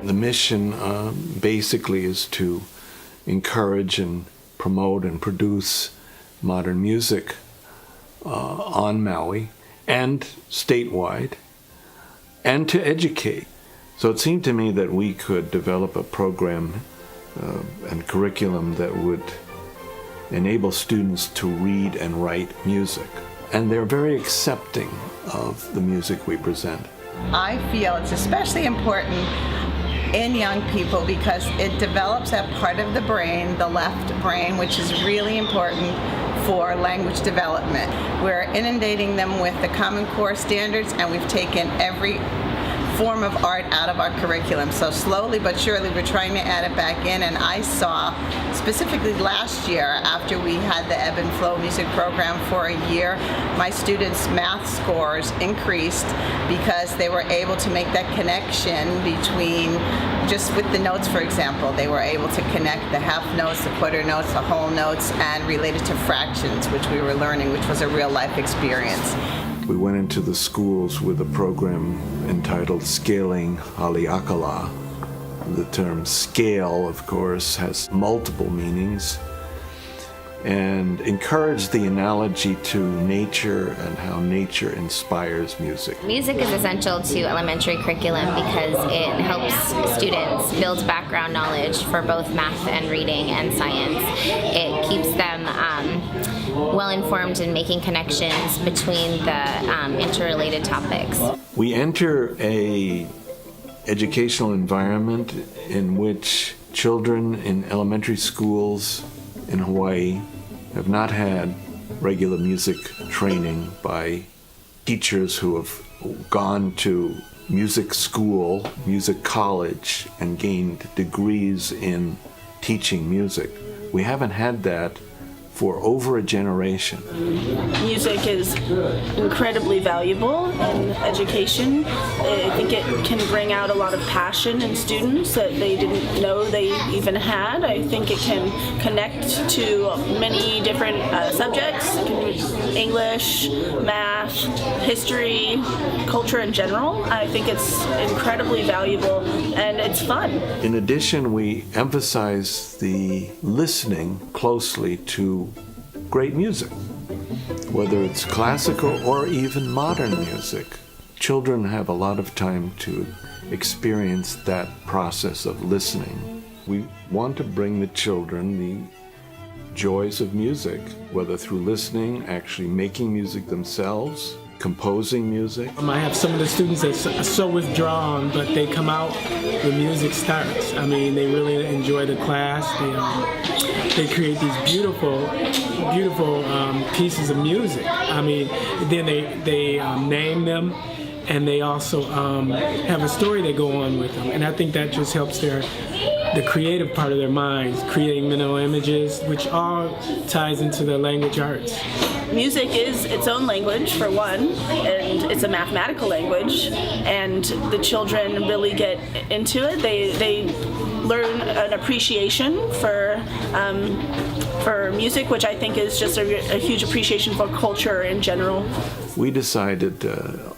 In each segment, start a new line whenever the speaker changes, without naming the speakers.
The mission basically is to encourage and promote and produce modern music on Maui and statewide, and to educate. So it seemed to me that we could develop a program and curriculum that would enable students to read and write music. And they're very accepting of the music we present.
I feel it's especially important in young people because it develops that part of the brain, the left brain, which is really important for language development. We're inundating them with the Common Core standards, and we've taken every form of art out of our curriculum. So slowly but surely we're trying to add it back in, and I saw specifically last year after we had the Ebb and Flow music program for a year, my students' math scores increased because they were able to make that connection between, just with the notes for example, they were able to connect the half notes, the quarter notes, the whole notes, and related to fractions, which we were learning, which was a real life experience.
We went into the schools with a program entitled Scaling Haleakala. The term scale, of course, has multiple meanings, and encouraged the analogy to nature and how nature inspires music.
Music is essential to elementary curriculum because it helps students build background knowledge for both math and reading and science. It keeps them well-informed in making connections between the interrelated topics.
We enter a educational environment in which children in elementary schools in Hawaii have not had regular music training by teachers who have gone to music school, music college, and gained degrees in teaching music. We haven't had that for over a generation.
Music is incredibly valuable in education. I think it can bring out a lot of passion in students that they didn't know they even had. I think it can connect to many different subjects. It can be English, math, history, culture in general. I think it's incredibly valuable and it's fun.
In addition, we emphasize the listening closely to great music, whether it's classical or even modern music. Children have a lot of time to experience that process of listening. We want to bring the children the joys of music, whether through listening, actually making music themselves, composing music.
I have some of the students that are so withdrawn, but they come out, the music starts. I mean, they really enjoy the class. They create these beautiful pieces of music. I mean, then they name them, and they also have a story they go on with them. And I think that just helps the creative part of their minds, creating mental images, which all ties into the language arts.
Music is its own language, for one, and it's a mathematical language, and the children really get into it. They learn an appreciation for music, which I think is just a huge appreciation for culture in general.
We decided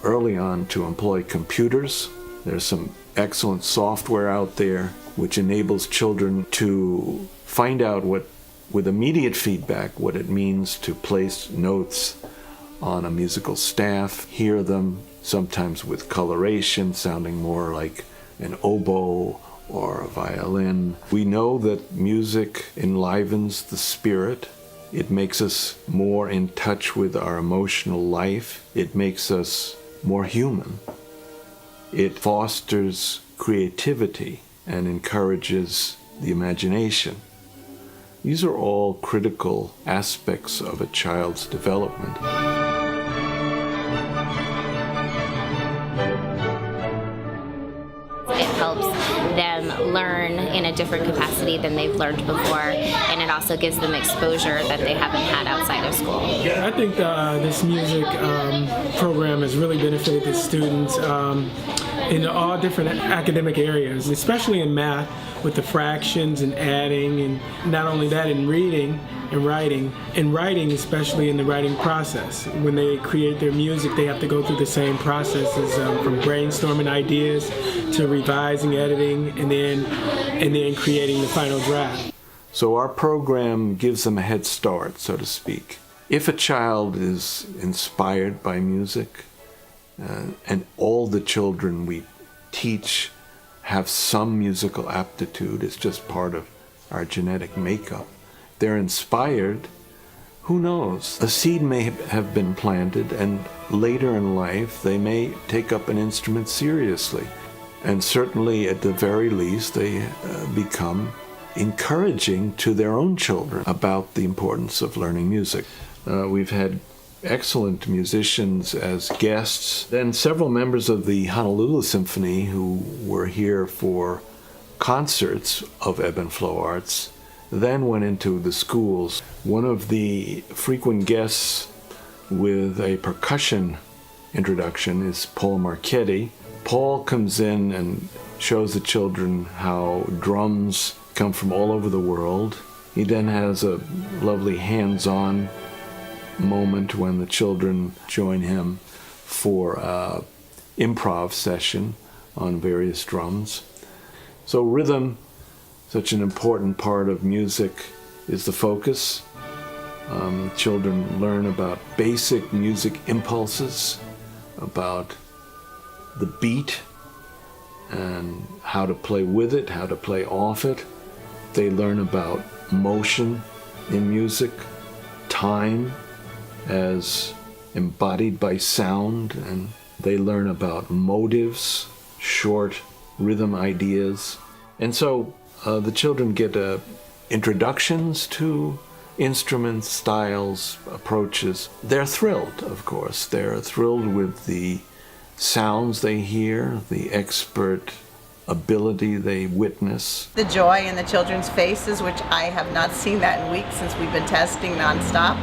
early on to employ computers. There's some excellent software out there which enables children to find out with immediate feedback what it means to place notes on a musical staff, hear them, sometimes with coloration, sounding more like an oboe or a violin. We know that music enlivens the spirit. It makes us more in touch with our emotional life. It makes us more human. It fosters creativity and encourages the imagination. These are all critical aspects of a child's development.
It helps them learn in a different capacity than they've learned before, and it also gives them exposure that they haven't had outside of school.
I think this music program has really benefited the students. in all different academic areas, especially in math with the fractions and adding, and not only that, in reading and writing. In writing, especially in the writing process. When they create their music, they have to go through the same processes from brainstorming ideas to revising, editing, and then creating the final draft.
So our program gives them a head start, so to speak. If a child is inspired by music, and all the children we teach have some musical aptitude, it's just part of our genetic makeup. They're inspired, who knows? A seed may have been planted, and later in life they may take up an instrument seriously. And certainly, at the very least, they become encouraging to their own children about the importance of learning music. We've had excellent musicians as guests. Then several members of the Honolulu Symphony who were here for concerts of Ebb and Flow Arts then went into the schools. One of the frequent guests with a percussion introduction is Paul Marchetti. Paul comes in and shows the children how drums come from all over the world. He then has a lovely hands-on moment when the children join him for an improv session on various drums. So rhythm, such an important part of music, is the focus. Children learn about basic music impulses, about the beat and how to play with it, how to play off it. They learn about motion in music, time as embodied by sound, and they learn about motives, short rhythm ideas. And so the children get introductions to instruments, styles, approaches. They're thrilled, of course. They're thrilled with the sounds they hear, the expert ability they witness.
The joy in the children's faces, which I have not seen that in weeks since we've been testing nonstop,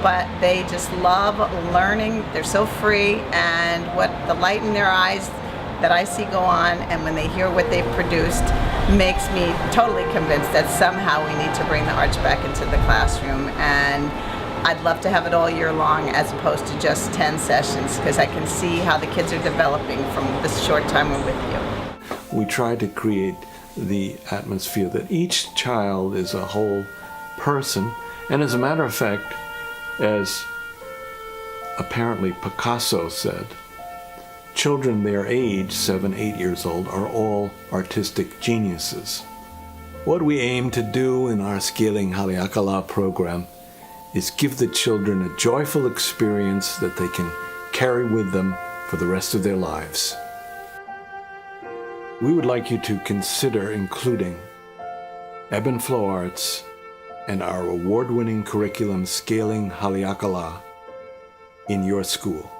but they just love learning. They're so free, and what the light in their eyes that I see go on, and when they hear what they've produced, makes me totally convinced that somehow we need to bring the arts back into the classroom. And I'd love to have it all year long as opposed to just 10 sessions, because I can see how the kids are developing from this short time we're with you.
We try to create the atmosphere that each child is a whole person. And as a matter of fact, as apparently Picasso said, children their age, 7, 8 years old, are all artistic geniuses. What we aim to do in our Scaling Haleakala program is give the children a joyful experience that they can carry with them for the rest of their lives. We would like you to consider including Ebb and Flow Arts and our award-winning curriculum Scaling Haleakala in your school.